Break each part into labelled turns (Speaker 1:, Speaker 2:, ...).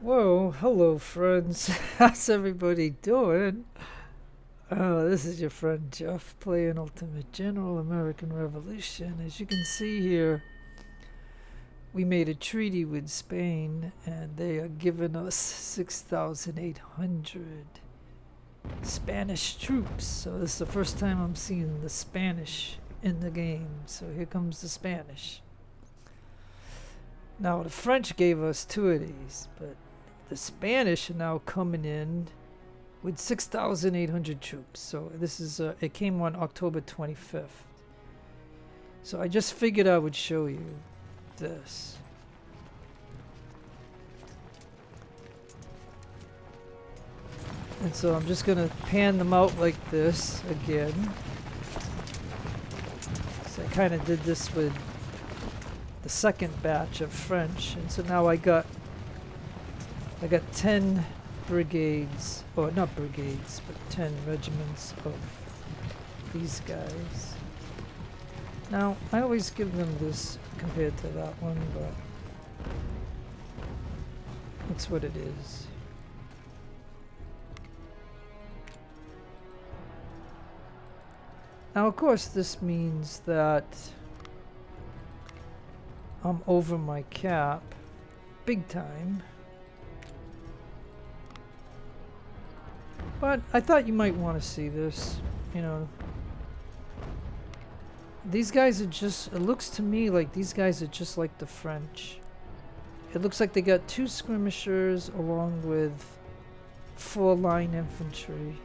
Speaker 1: Whoa, hello friends. How's everybody doing? This is your friend Jeff playing Ultimate General American Revolution. As you can see here, we made a treaty with Spain and they are giving us 6,800 Spanish troops. So this is the first time I'm seeing the Spanish in the game. So here comes the Spanish. Now the French gave us two of these, but the Spanish are now coming in with 6,800 troops. So this is it came on October 25th. So I just figured I would show you this. And so I'm just gonna pan them out like this again. So I kind of did this with the second batch of French, and so now I got 10 brigades, or not brigades, but 10 regiments of these guys. Now, I always give them this compared to that one, but it's what it is. Now, of course, this means that I'm over my cap big time. But I thought you might want to see this, you know. These guys are just, it looks to me like these guys are just like the French. It looks like they got 2 skirmishers along with 4 line infantry.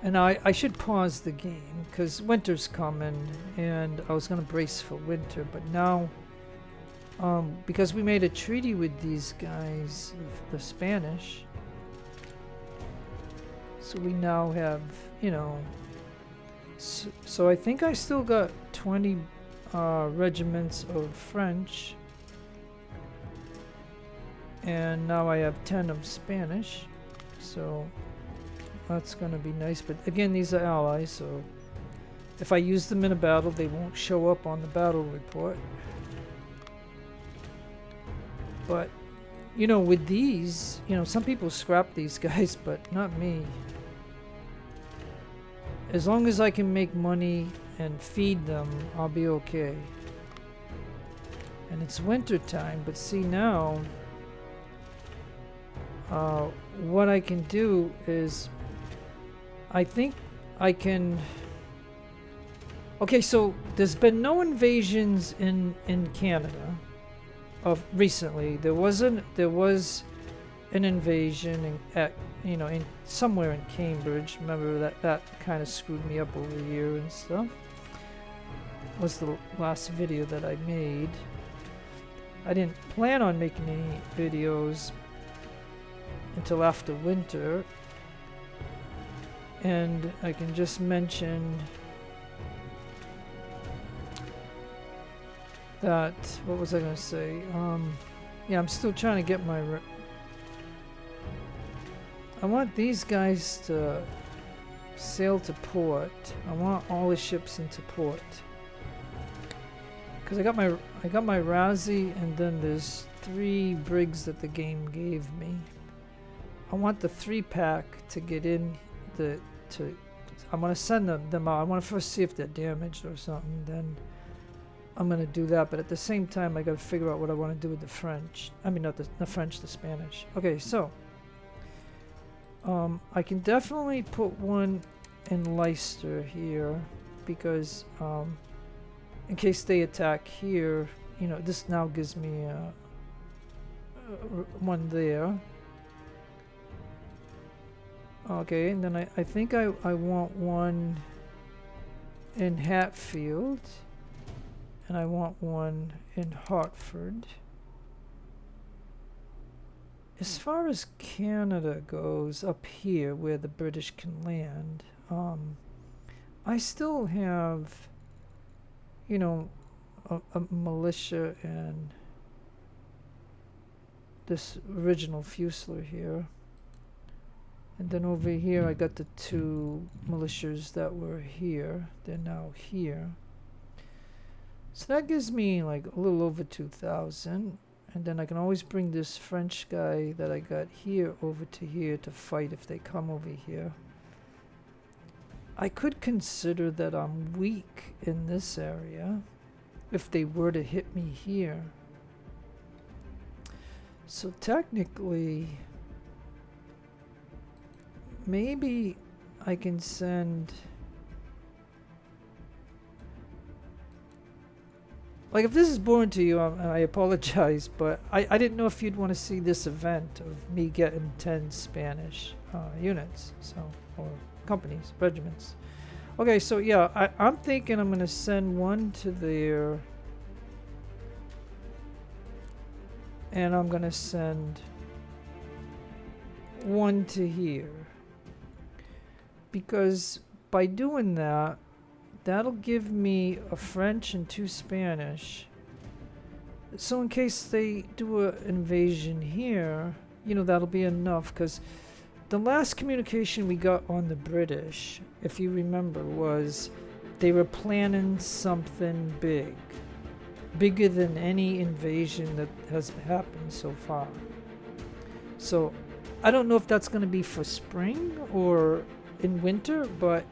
Speaker 1: And I should pause the game because winter's coming and I was going to brace for winter, but now because we made a treaty with these guys, the Spanish, so we now have, you know, so I think I still got 20 regiments of French, and now I have 10 of Spanish, so that's gonna be nice. But again, these are allies, so if I use them in a battle, they won't show up on the battle report. But, you know, with these, you know, some people scrap these guys, but not me. As long as I can make money and feed them, I'll be okay. And it's winter time, but see now, what I can do is, I think I can... Okay, so there's been no invasions in Canada. Of recently, there was an invasion in somewhere in Cambridge. Remember that kind of screwed me up over here and stuff. Was the last video that I made. I didn't plan on making any videos until after winter, and I can just mention that, what was I gonna say? Yeah, I'm still trying to get my I want these guys to sail to port. I want all the ships into port. Cause I got my Razzie, and then there's 3 brigs that the game gave me. I want the 3-pack to get in I want to send them out. I want to first see if they're damaged or something, then I'm gonna do that, but at the same time I gotta figure out what I want to do with the French. I mean, not the French, the Spanish. Okay, so I can definitely put one in Leicester here because in case they attack here, you know, this now gives me one there. Okay, and then I think I want one in Hatfield. And I want one in Hartford. As far as Canada goes, up here where the British can land, I still have, you know, a militia and this original Fusilier here. And then over here I got the 2 militias that were here. They're now here. So that gives me like a little over 2,000. And then I can always bring this French guy that I got here over to here to fight if they come over here. I could consider that I'm weak in this area if they were to hit me here. So technically, maybe I can send... Like, if this is boring to you, I apologize, but I didn't know if you'd want to see this event of me getting 10 Spanish units, so, or companies, regiments. Okay, so yeah, I'm thinking I'm going to send one to there, and I'm going to send one to here, because by doing that, that'll give me a French and 2 Spanish. So in case they do an invasion here, you know, that'll be enough. Because the last communication we got on the British, if you remember, was they were planning something big. Bigger than any invasion that has happened so far. So I don't know if that's going to be for spring or in winter, but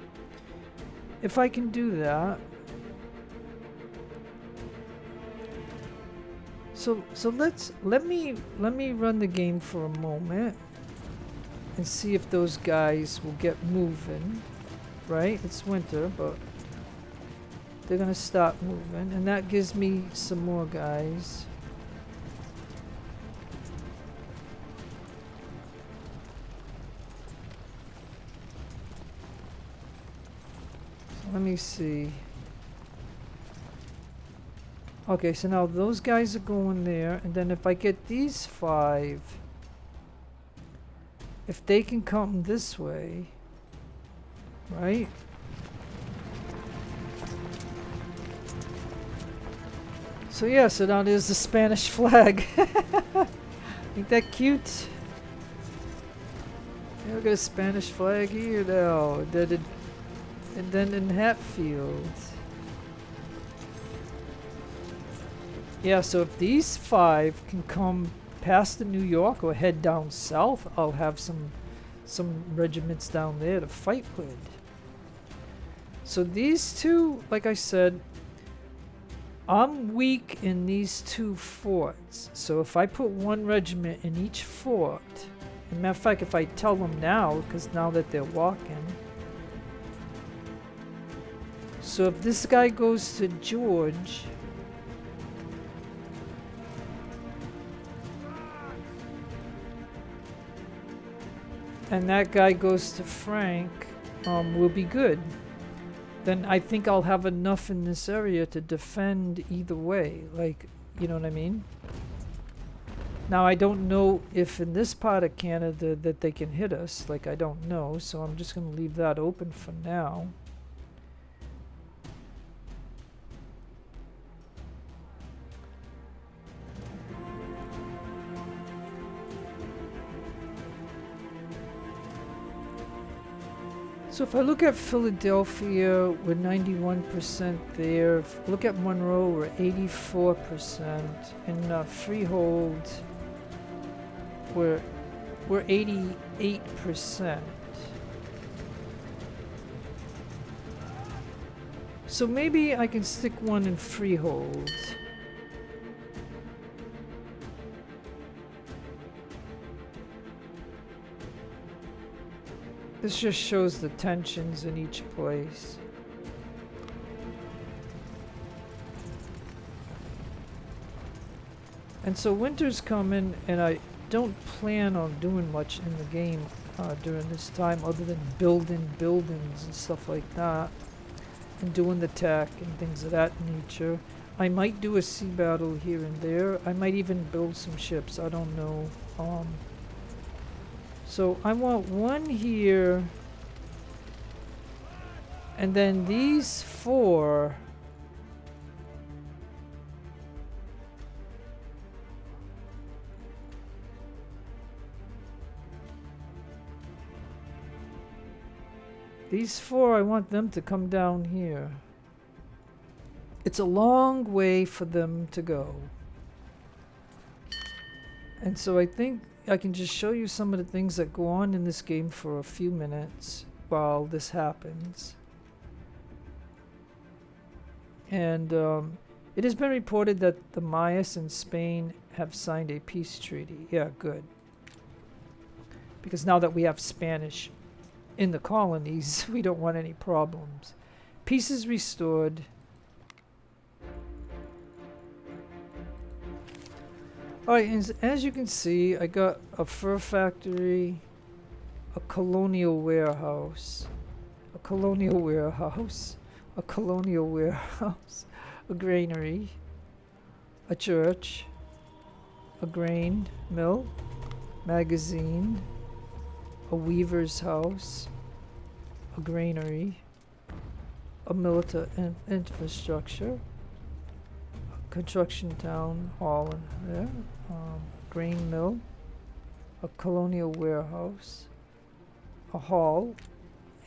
Speaker 1: if I can do that. So let me run the game for a moment and see if those guys will get moving. Right? It's winter, but they're gonna stop moving, and that gives me some more guys. Let me see. Okay, so now those guys are going there, and then if I get these 5, if they can come this way, right? So yeah, so now there's the Spanish flag. Ain't that cute? Yeah, we got a Spanish flag here now. And then in Hatfield. Yeah, so if these 5 can come past the New York or head down south, I'll have some regiments down there to fight with. So these 2, like I said, I'm weak in these 2 forts. So if I put 1 regiment in each fort, as a matter of fact, if I tell them now, because now that they're walking. So if this guy goes to George, and that guy goes to Frank, we'll be good. Then I think I'll have enough in this area to defend either way. Like, you know what I mean? Now I don't know if in this part of Canada that they can hit us. Like, I don't know, so I'm just going to leave that open for now. So if I look at Philadelphia, we're 91% there. If I look at Monroe, we're 84%. And Freehold, we're 88%. So maybe I can stick one in Freehold. This just shows the tensions in each place. And so winter's coming, and I don't plan on doing much in the game during this time other than building buildings and stuff like that. And doing the tech and things of that nature. I might do a sea battle here and there. I might even build some ships. I don't know. So I want one here, and then these 4. These 4, I want them to come down here. It's a long way for them to go. And so I think I can just show you some of the things that go on in this game for a few minutes while this happens. And it has been reported that the Mayas and Spain have signed a peace treaty. Yeah, good. Because now that we have Spanish in the colonies, we don't want any problems. Peace is restored. Alright, and as you can see, I got a fur factory, a colonial warehouse, a colonial warehouse, a colonial warehouse, a granary, a church, a grain mill, magazine, a weaver's house, a granary, a military infrastructure, a construction town hall in there, grain mill, a colonial warehouse, a hall,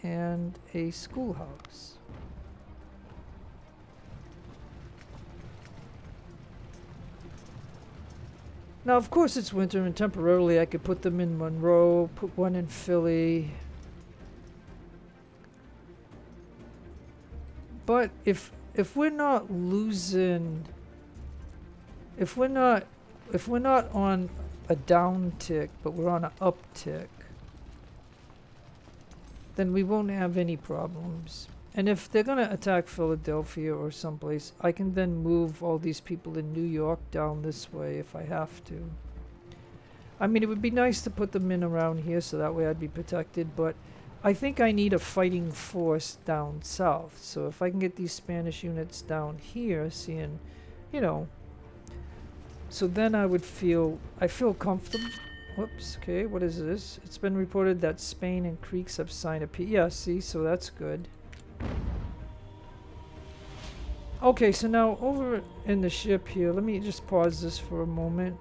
Speaker 1: and a schoolhouse. Now, of course, it's winter, and temporarily I could put them in Monroe, put one in Philly. But if we're not losing, if we're not on a down tick, but we're on an up tick, then we won't have any problems. And if they're going to attack Philadelphia or someplace, I can then move all these people in New York down this way if I have to. I mean, it would be nice to put them in around here so that way I'd be protected, but I think I need a fighting force down south. So if I can get these Spanish units down here, seeing, you know, so then I feel comfortable. Whoops, okay, what is this? It's been reported that Spain and Creeks have signed a peace. Yeah, see, so that's good. Okay, so now over in the ship here, let me just pause this for a moment.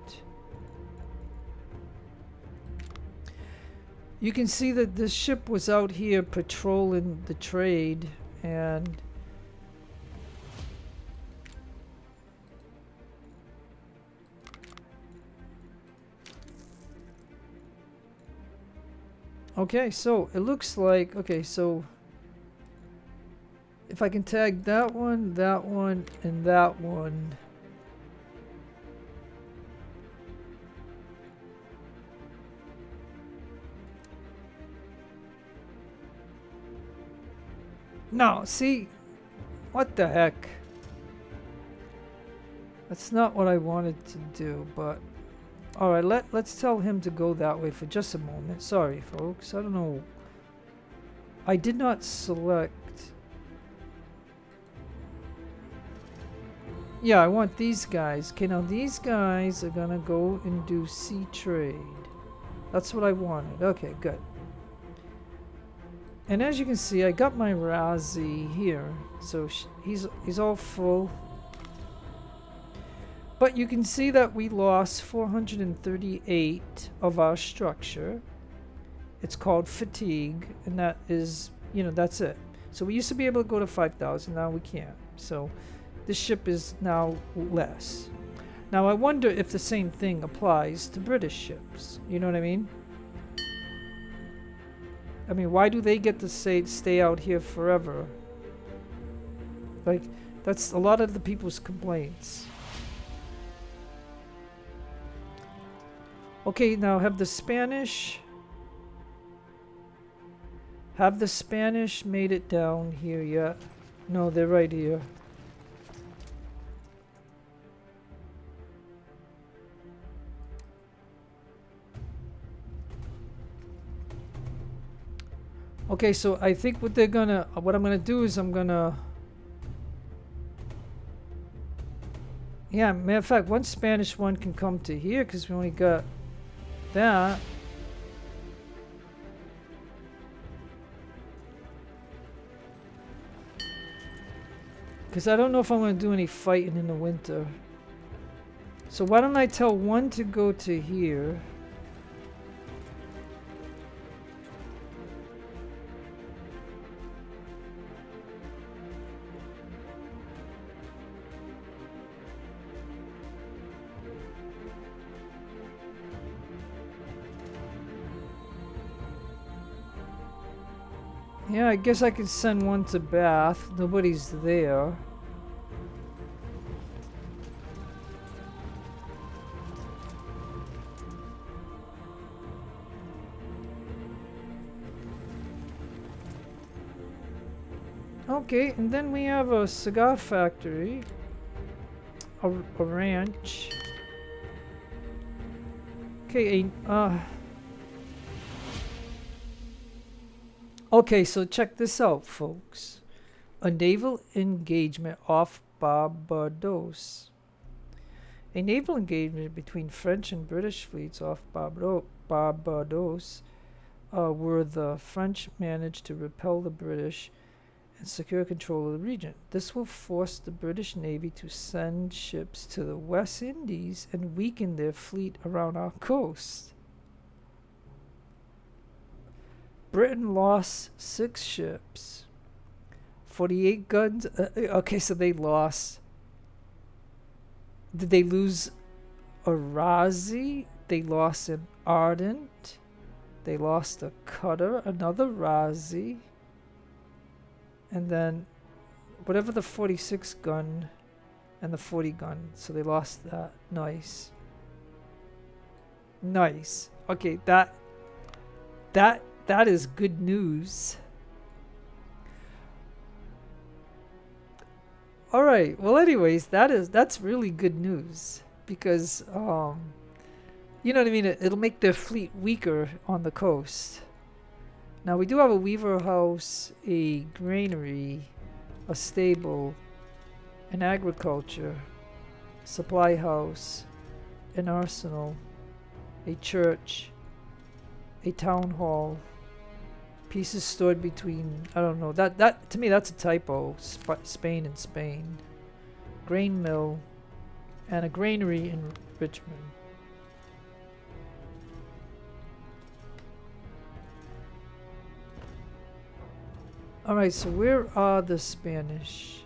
Speaker 1: You can see that this ship was out here patrolling the trade, and okay, so it looks like, okay, so if I can tag that one, and that one. No, see? What the heck? That's not what I wanted to do, but alright, let's tell him to go that way for just a moment. Sorry, folks. I don't know. I did not select. Yeah, I want these guys. Okay, now these guys are gonna go and do sea trade. That's what I wanted. Okay, good. And as you can see, I got my Razi here. So he's all full. But you can see that we lost 438 of our structure. It's called fatigue, and that is, you know, that's it. So we used to be able to go to 5,000, now we can't. So this ship is now less. Now I wonder if the same thing applies to British ships. You know what I mean? I mean, why do they get to stay out here forever? Like, that's a lot of the people's complaints. Okay, now have the Spanish made it down here yet? No, they're right here. Okay, so I think what I'm gonna do is yeah, matter of fact, one Spanish one can come to here because we only got that. Because I don't know if I'm going to do any fighting in the winter. So why don't I tell one to go to here. Yeah, I guess I could send one to Bath. Nobody's there. Okay, and then we have a cigar factory. A ranch. Okay, okay, so check this out, folks. A naval engagement off Barbados. A naval engagement between French and British fleets off Barbados, where the French managed to repel the British and secure control of the region. This will force the British Navy to send ships to the West Indies and weaken their fleet around our coast. Britain lost 6 ships, 48 guns. Okay, so they lost. Did they lose a Razi? They lost an Ardent. They lost a cutter, another Razi. And then whatever the 46 gun and the 40 gun. So they lost that. Nice. Nice. Okay, that is good news. All right. Well, anyways, that's really good news because you know what I mean. It'll make their fleet weaker on the coast. Now we do have a weaver house, a granary, a stable, an agriculture, supply house, an arsenal, a church, a town hall, pieces stored between, I don't know, that to me that's a typo, Spain and Spain, grain mill, and a granary in Richmond. Alright, so where are the Spanish?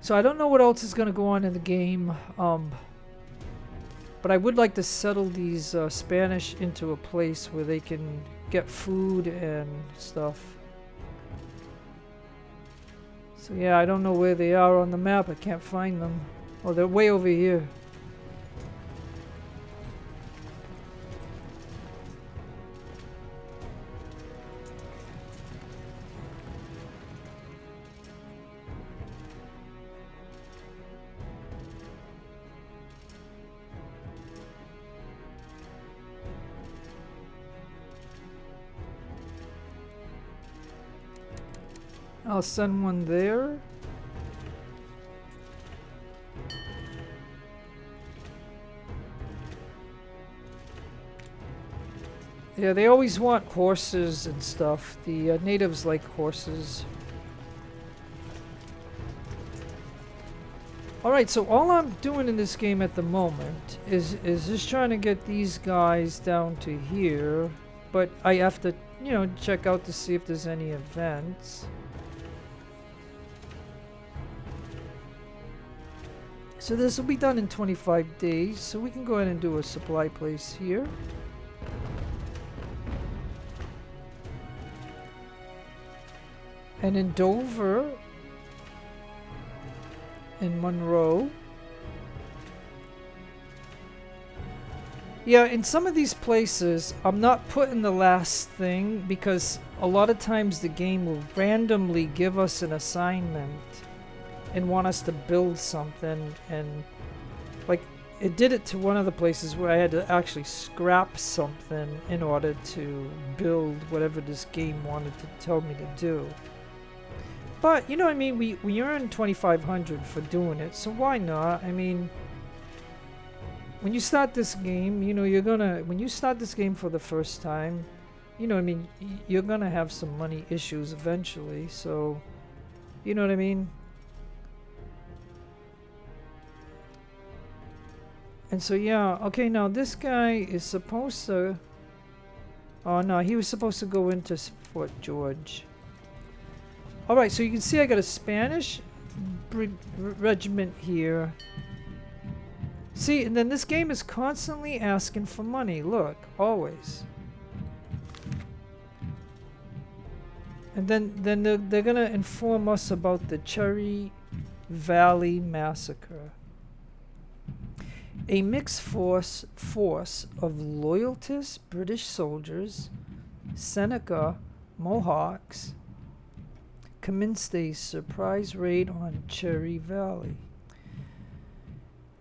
Speaker 1: So I don't know what else is going to go on in the game, but I would like to settle these Spanish into a place where they can get food and stuff. So yeah, I don't know where they are on the map. I can't find them. Oh, they're way over here. I'll send one there. Yeah, they always want horses and stuff. The natives like horses. Alright, so all I'm doing in this game at the moment is just trying to get these guys down to here. But I have to, you know, check out to see if there's any events. So this will be done in 25 days, so we can go ahead and do a supply place here. And in Dover, in Monroe. Yeah, in some of these places, I'm not putting the last thing because a lot of times the game will randomly give us an assignment and want us to build something, and like it did it to one of the places where I had to actually scrap something in order to build whatever this game wanted to tell me to do. But you know what I mean, we earned 2,500 for doing it, so why not? I mean, when you start this game, you know, when you start this game for the first time, you know what I mean, you're gonna have some money issues eventually, so you know what I mean. And so yeah, okay, now this guy is supposed to... Oh no, he was supposed to go into Fort George. Alright, so you can see I got a Spanish regiment here. See, and then this game is constantly asking for money. Look, always. And then they're gonna inform us about the Cherry Valley Massacre. A mixed force of loyalist British soldiers, Seneca Mohawks, commenced a surprise raid on Cherry Valley.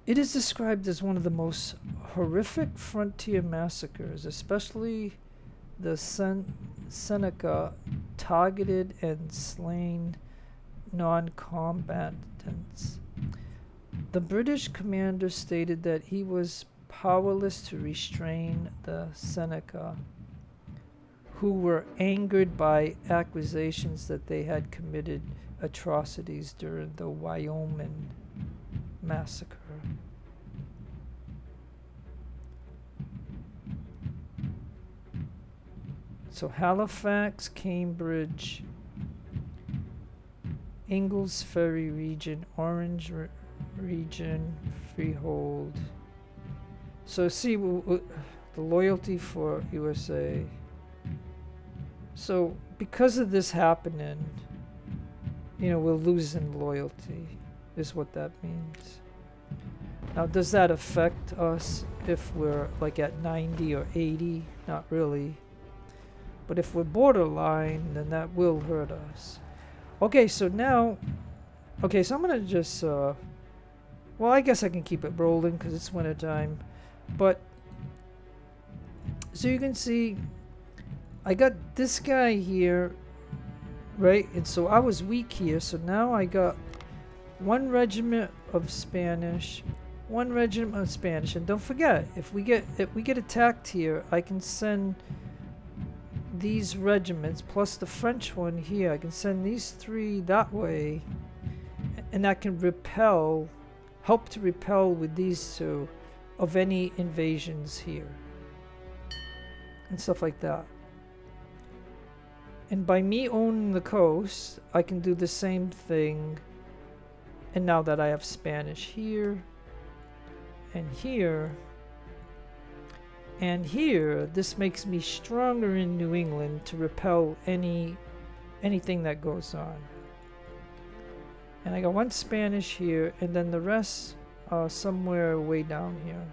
Speaker 1: It is described as one of the most horrific frontier massacres, especially the Seneca targeted and slain non-combatants. The British commander stated that he was powerless to restrain the Seneca, who were angered by accusations that they had committed atrocities during the Wyoming massacre. So Halifax, Cambridge, Ingalls Ferry region, Orange region, Freehold. So see the loyalty for USA. So because of this happening, we're losing loyalty, is what that means. Now, does that affect us if we're like at 90 or 80? Not really. But if we're borderline, then that will hurt us. Okay, so now... Okay, so I'm going to just... well, I guess I can keep it rolling because it's winter time. But... So you can see... I got this guy here, right? And so I was weak here. So now I got one regiment of Spanish... One regiment of Spanish. And don't forget, if we get attacked here, I can send... these regiments plus the French one here. I can send these 3 that way, and that can help to repel with these 2 of any invasions here and stuff like that. And by me owning the coast, I can do the same thing. And now that I have Spanish here and here and here, this makes me stronger in New England to repel anything that goes on. And I got one Spanish here, and then the rest somewhere way down here.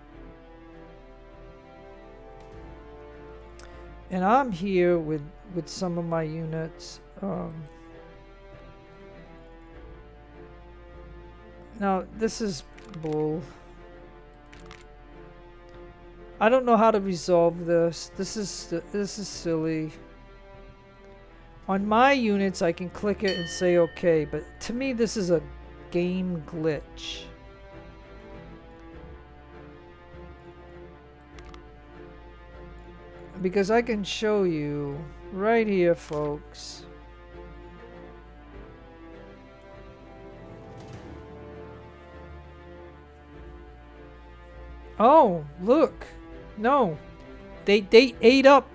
Speaker 1: And I'm here with some of my units. Now this is bull. I don't know how to resolve this. This is silly. On my units, I can click it and say okay, but to me, this is a game glitch. Because I can show you right here, folks. Oh, look. No, they ate up.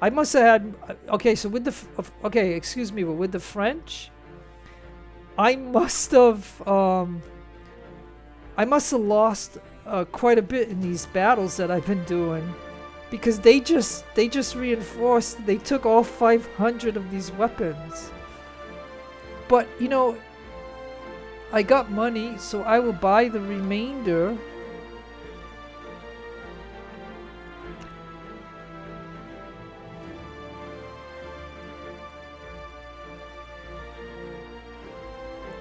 Speaker 1: I must have had. Okay, so with the okay, excuse me, but with the French, I must have lost quite a bit in these battles that I've been doing, because they just reinforced. They took all 500 of these weapons. But I got money, so I will buy the remainder.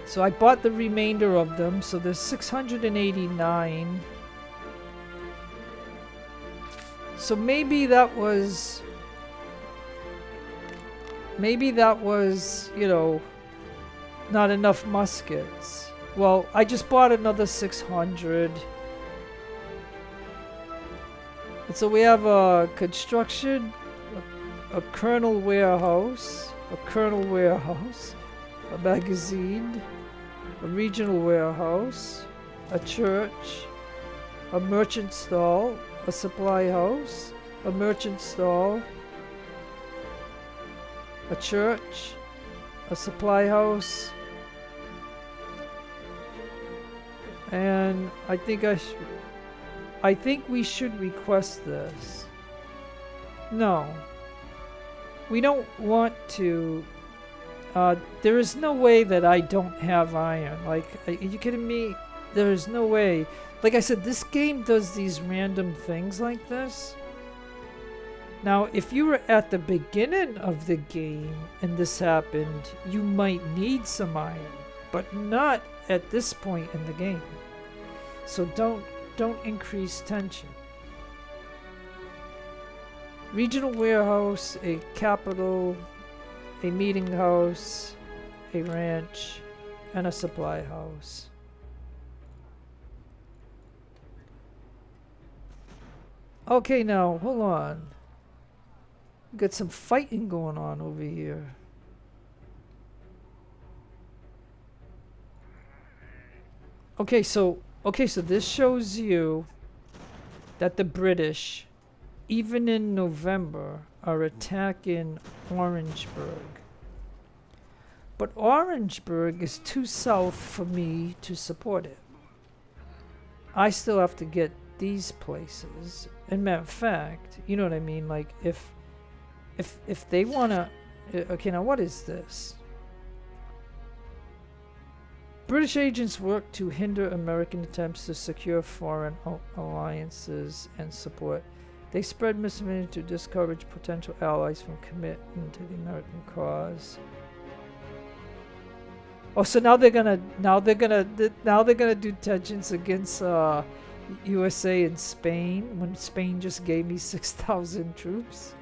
Speaker 1: So I bought the remainder of them, so there's 689. So maybe that was, not enough muskets. Well, I just bought another 600. And so we have a construction, a colonial warehouse, a magazine, a regional warehouse, a church, a merchant stall, a supply house, a merchant stall, a church, a supply house, and I think I think we should request this. No. We don't want to. There is no way that I don't have iron. Like, are you kidding me? There is no way. Like I said, this game does these random things like this. Now, if you were at the beginning of the game and this happened, you might need some iron, but not at this point in the game. So don't increase tension. Regional warehouse, a capital, a meeting house, a ranch, and a supply house. Okay, now, hold on. We got some fighting going on over here. Okay, so this shows you that the British, even in November, are attacking Orangeburg. But Orangeburg is too south for me to support it. I still have to get these places. And matter of fact, you know what I mean? Like, if they wanna... okay, now what is this? British agents work to hinder American attempts to secure foreign alliances and support. They spread misinformation to discourage potential allies from committing to the American cause. Oh, so now they're gonna do tensions against USA and Spain when Spain just gave me 6,000 troops.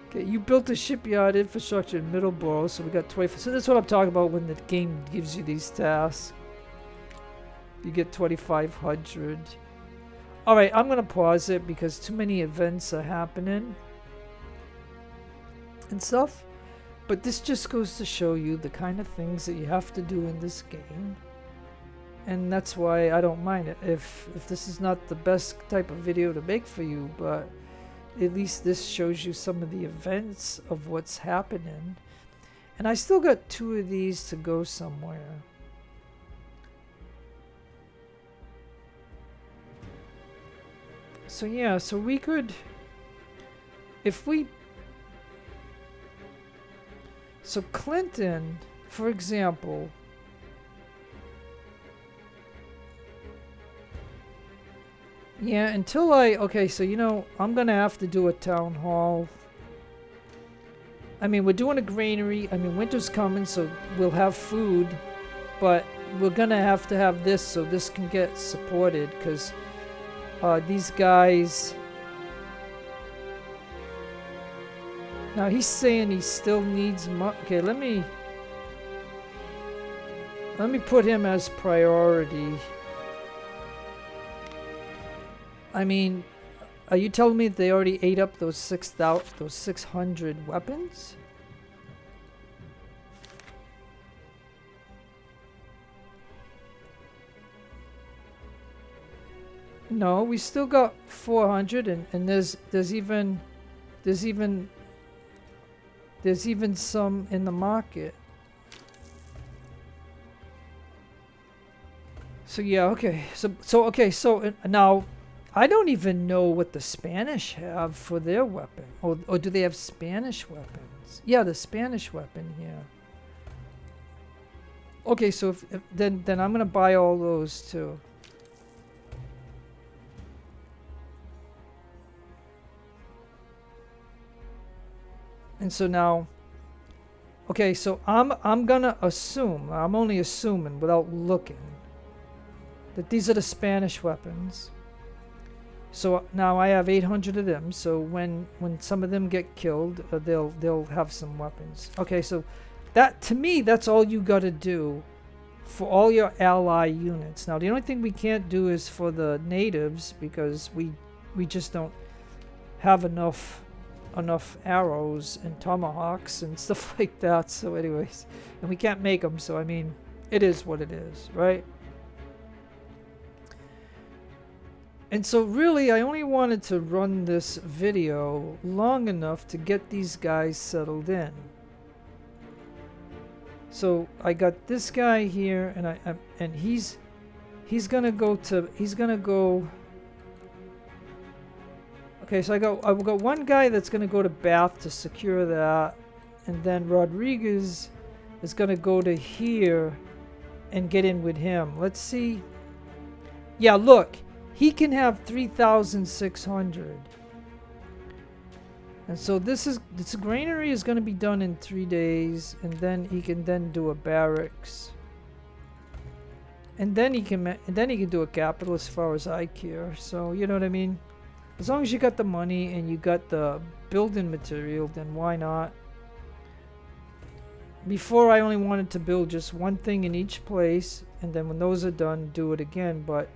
Speaker 1: Okay, you built a shipyard infrastructure in Middleborough, so we got 24. So that's what I'm talking about when the game gives you these tasks. You get 2,500. All right, I'm gonna pause it because too many events are happening and stuff. But this just goes to show you the kind of things that you have to do in this game. And that's why I don't mind it. If this is not the best type of video to make for you, but at least this shows you some of the events of what's happening. And I still got 2 of these to go somewhere. So yeah, so we could, if we, so Clinton, for example, yeah, until okay, so you know, I'm gonna have to do a town hall. I mean, we're doing a granary. I mean, winter's coming, so we'll have food, but we're gonna have to have this so this can get supported, because these guys. Now he's saying he still needs money. Okay, let me put him as priority. I mean, are you telling me they already ate up those 600 weapons? No, we still got 400, and there's even some in the market. So yeah, okay. So now I don't even know what the Spanish have for their weapon. Or do they have Spanish weapons? Yeah, the Spanish weapon here. Okay, so then I'm gonna buy all those too. And so now, okay, so I'm gonna assume, I'm only assuming without looking, that these are the Spanish weapons. So now I have 800 of them. So when some of them get killed, they'll have some weapons. Okay, so that, to me, that's all you got to do for all your ally units. Now the only thing we can't do is for the natives, because we just don't have enough arrows and tomahawks and stuff like that. So anyways, and we can't make them. So I mean, it is what it is, right? And so really, I only wanted to run this video long enough to get these guys settled in. So I got this guy here, and he's He's gonna go to. He's gonna go. Okay, so I've got one guy that's gonna go to Bath to secure that, and then Rodriguez is gonna go to here and get in with him. Let's see. Yeah, look, he can have 3,600. And so this granary is going to be done in 3 days, and then he can then do a barracks, and then he can do a capital as far as I care. So you know what I mean. As long as you got the money and you got the building material, then why not? Before I only wanted to build just one thing in each place, and then when those are done, do it again. But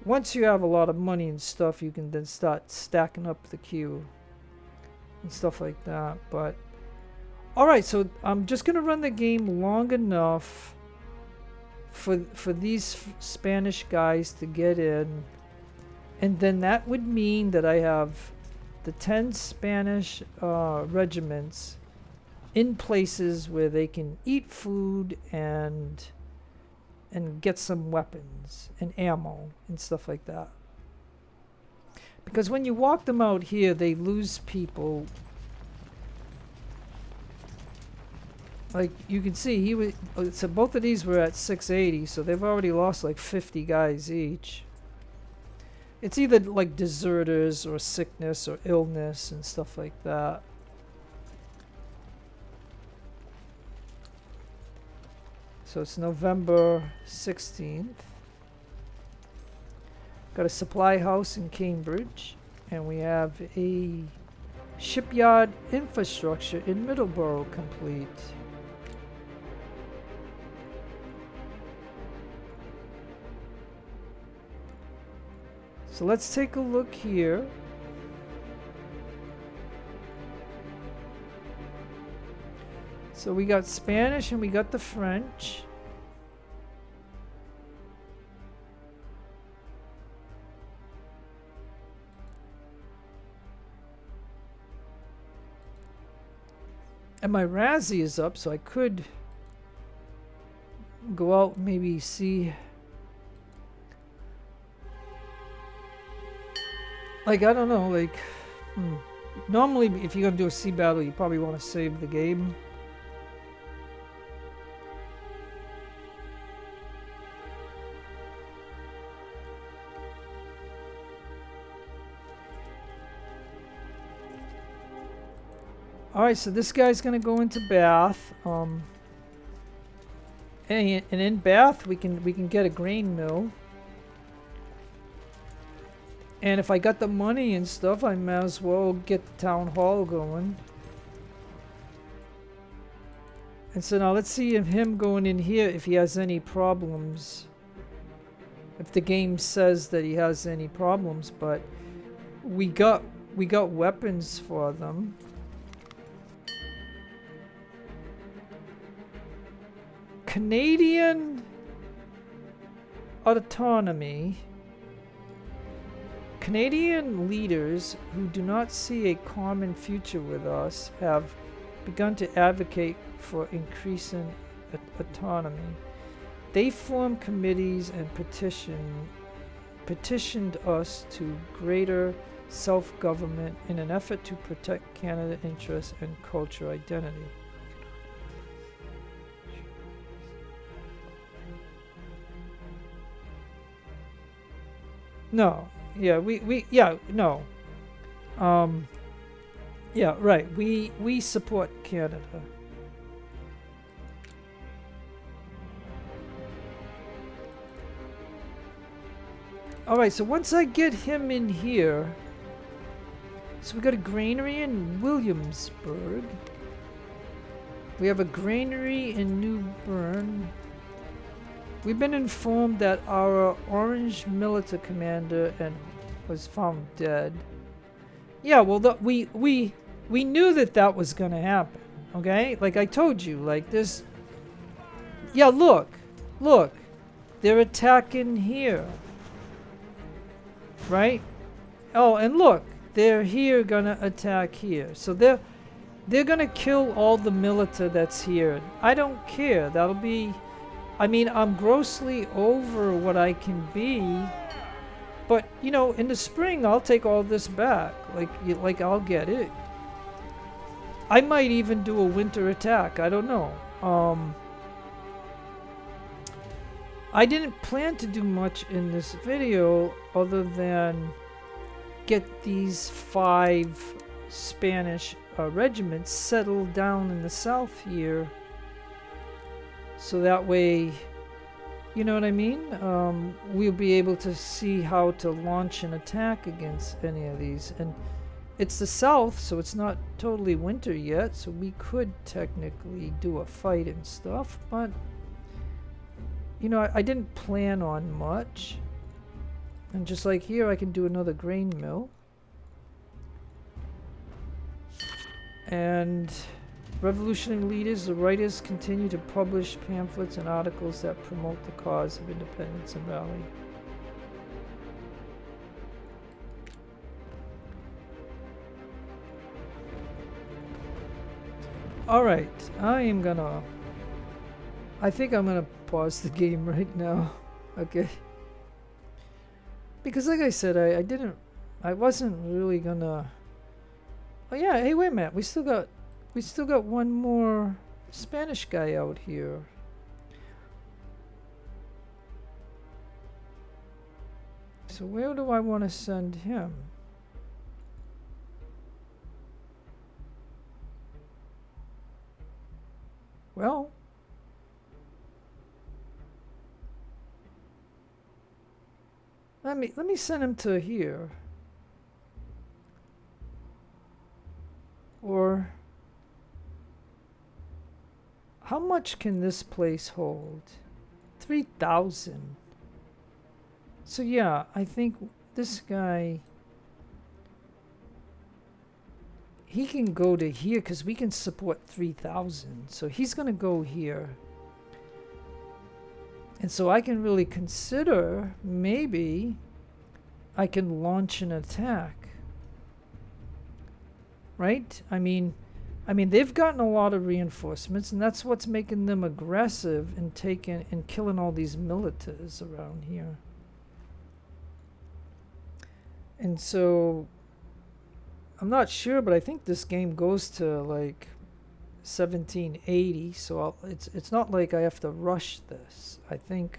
Speaker 1: once you have a lot of money and stuff, you can then start stacking up the queue and stuff like that. But alright, so I'm just gonna run the game long enough for these Spanish guys to get in, and then that would mean that I have the 10 Spanish regiments in places where they can eat food and get some weapons and ammo and stuff like that. Because when you walk them out here, they lose people. Like you can see, he was. So both of these were at 680, so they've already lost like 50 guys each. It's either like deserters or sickness or illness and stuff like that. So it's November 16th. Got a supply house in Cambridge, and we have a shipyard infrastructure in Middleborough complete. So let's take a look here. So we got Spanish and we got the French. And my Razzie is up, so I could go out and maybe see. Like, I don't know, like, normally if you're gonna do a sea battle, you probably want to save the game. Alright, so this guy's gonna go into Bath. And in Bath we can get a grain mill. And if I got the money and stuff, I might as well get the town hall going. And so now let's see if him going in here, if he has any problems. If the game says that he has any problems, but we got weapons for them. Canadian autonomy. Canadian leaders who do not see a common future with us have begun to advocate for increasing autonomy. They formed committees and petitioned us to greater self-government in an effort to protect Canada interests and cultural identity. No. Yeah, no. Yeah, right. We support Canada. Alright, so once I get him in here, so we got a granary in Williamsburg. We have a granary in New Bern. We've been informed that our orange military commander was found dead. Yeah, well, we knew that was gonna happen. Okay, like I told you, like this. Yeah, look, they're attacking here, right? Oh, and look, they're here gonna attack here. So they're gonna kill all the military that's here. I don't care. I mean, I'm grossly over what I can be. But, you know, in the spring, I'll take all this back. Like I'll get it. I might even do a winter attack. I don't know. I didn't plan to do much in this video other than get these 5 Spanish regiments settled down in the south here. So that way, you know what I mean? We'll be able to see how to launch an attack against any of these. And it's the south, so it's not totally winter yet, so we could technically do a fight and stuff, but you know, I didn't plan on much. And just like here, I can do another grain mill. And revolutionary leaders, the writers, continue to publish pamphlets and articles that promote the cause of independence and rally. Alright, I think I'm gonna pause the game right now. Okay. Because like I said, I wasn't really gonna... Oh yeah, hey, wait a minute, we still got one more Spanish guy out here. So where do I want to send him? Well, let me send him to here. Or how much can this place hold? 3,000. So yeah, I think this guy, he can go to here because we can support 3,000. So he's going to go here. And so I can really consider maybe I can launch an attack. Right? I mean they've gotten a lot of reinforcements, and that's what's making them aggressive and taking and killing all these militaries around here. And so I'm not sure, but I think this game goes to like 1780, so it's not like I have to rush this. I think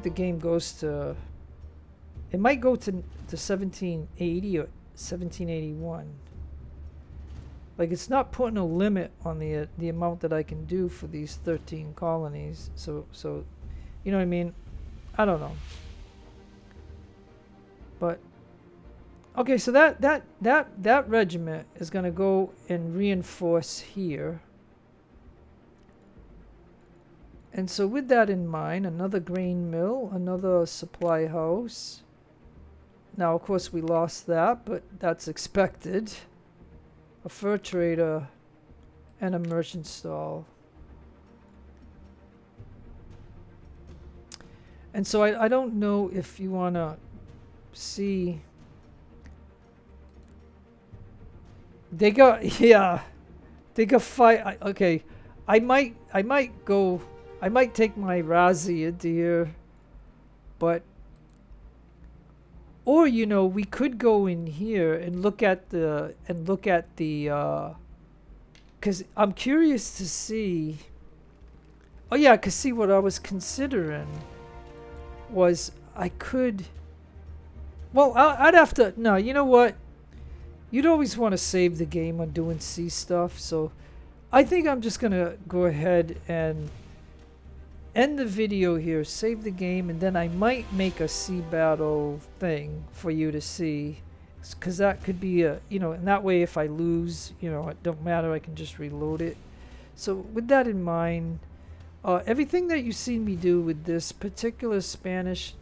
Speaker 1: the game goes to, it might go to 1780 or 1781. Like, it's not putting a limit on the amount that I can do for these 13 colonies. So you know what I mean? I don't know. But okay, so that regiment is going to go and reinforce here. And so with that in mind, another grain mill, another supply house. Now, of course, we lost that, but that's expected. A fur trader and a merchant stall. And so I don't know if you want to see... They got fight. Okay, I might take my Razi into here, but, or you know, we could go in here and look at the because I'm curious to see. Oh yeah, cause see, what I was considering was I could. Well, I'd have to. No, you know what? You'd always want to save the game on doing sea stuff, so I think I'm just gonna go ahead and end the video here, save the game, and then I might make a sea battle thing for you to see, because that could be a, you know, and that way if I lose, you know, it don't matter, I can just reload it. So with that in mind, everything that you've seen me do with this particular Spanish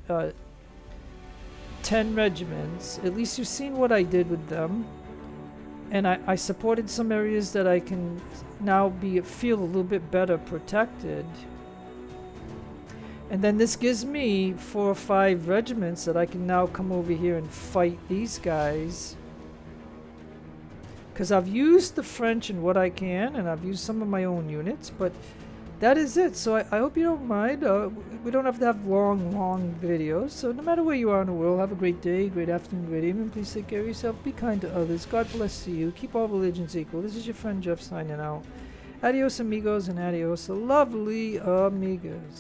Speaker 1: 10 regiments, at least you've seen what I did with them. And I supported some areas that I can now feel a little bit better protected. And then this gives me 4 or 5 regiments that I can now come over here and fight these guys. Because I've used the French in what I can, and I've used some of my own units, but that is it. So I hope you don't mind. We don't have to have long videos. So no matter where you are in the world, have a great day, great afternoon, great evening. Please take care of yourself. Be kind to others. God bless you. Keep all religions equal. This is your friend Jeff signing out. Adios amigos and adios lovely amigos.